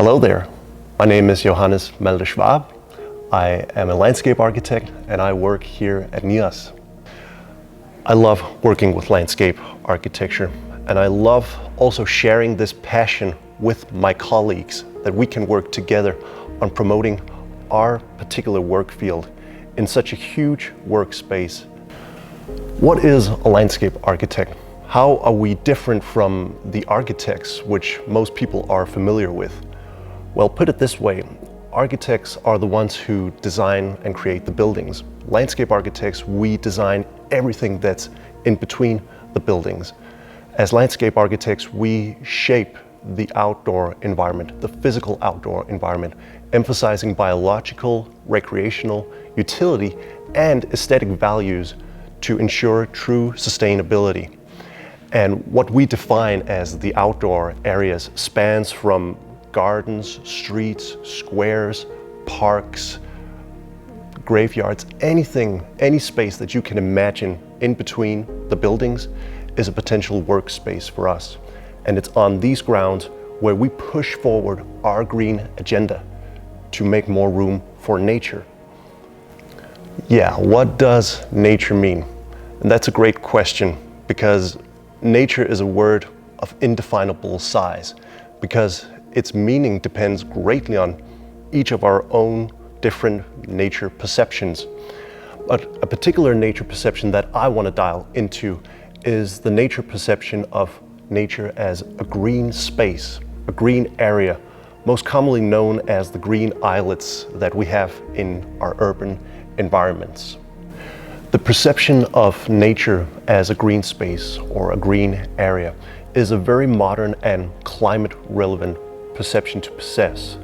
Hello there, my name is Johannes Malte Schwaab. I am a landscape architect and I work here at NIRAS. I love working with landscape architecture and I love also sharing this passion with my colleagues that we can work together on promoting our particular work field in such a huge workspace. What is a landscape architect? How are we different from the architects which most people are familiar with? Well, put it this way, architects are the ones who design and create the buildings. Landscape architects, we design everything that's in between the buildings. As landscape architects, we shape the outdoor environment, the physical outdoor environment, emphasizing biological, recreational, utility, and aesthetic values to ensure true sustainability. And what we define as the outdoor areas spans from gardens, streets, squares, parks, graveyards, anything, any space that you can imagine in between the buildings is a potential workspace for us. And it's on these grounds where we push forward our green agenda to make more room for nature. Yeah, what does nature mean? And that's a great question because nature is a word of indefinable size because its meaning depends greatly on each of our own different nature perceptions. But a particular nature perception that I want to dial into is the nature perception of nature as a green space, a green area, most commonly known as the green islets that we have in our urban environments. The perception of nature as a green space or a green area is a very modern and climate relevant perception to possess,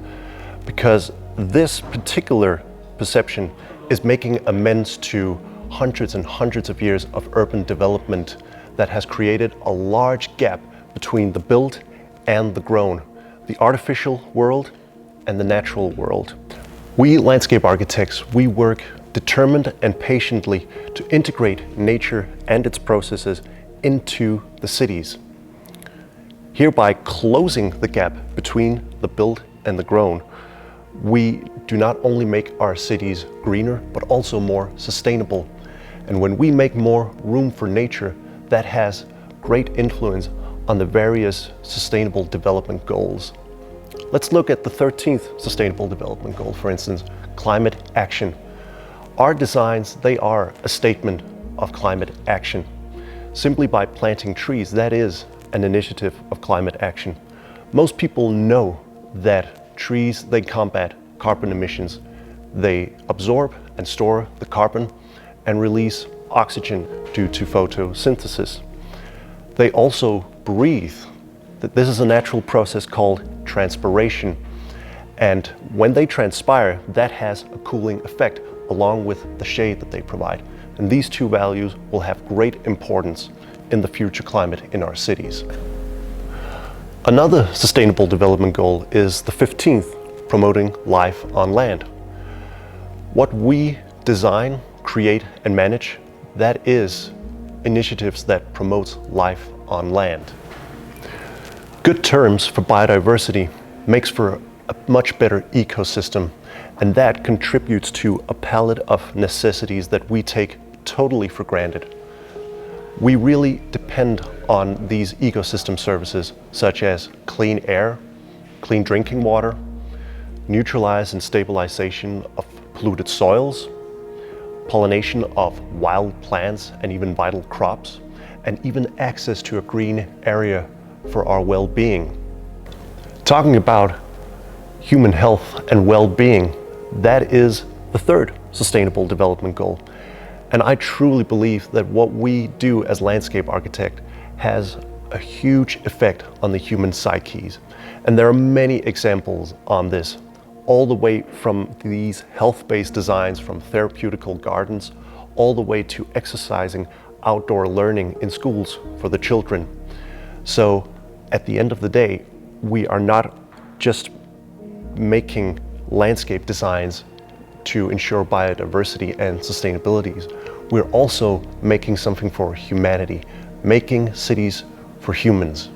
because this particular perception is making amends to hundreds and hundreds of years of urban development that has created a large gap between the built and the grown, the artificial world and the natural world. We landscape architects, we work determined and patiently to integrate nature and its processes into the cities, hereby closing the gap between the built and the grown. We do not only make our cities greener, but also more sustainable. And when we make more room for nature, that has great influence on the various sustainable development goals. Let's look at the 13th Sustainable Development Goal, for instance, climate action. Our designs, they are a statement of climate action. Simply by planting trees, that is an initiative of climate action. Most people know that trees, they combat carbon emissions. They absorb and store the carbon and release oxygen due to photosynthesis. They also breathe. This is a natural process called transpiration. And when they transpire, that has a cooling effect along with the shade that they provide. And these two values will have great importance in the future climate in our cities. Another sustainable development goal is the 15th, promoting life on land. What we design, create, and manage, that is initiatives that promotes life on land. Good terms for biodiversity makes for a much better ecosystem, and that contributes to a palette of necessities that we take totally for granted. We really depend on these ecosystem services such as clean air, clean drinking water, neutralize and stabilization of polluted soils, pollination of wild plants and even vital crops, and even access to a green area for our well-being. Talking about human health and well-being, that is the third Sustainable Development Goal. And I truly believe that what we do as landscape architect has a huge effect on the human psyches. And there are many examples on this, all the way from these health-based designs from therapeutical gardens, all the way to exercising outdoor learning in schools for the children. So at the end of the day, we are not just making landscape designs to ensure biodiversity and sustainability. We're also making something for humanity, making cities for humans.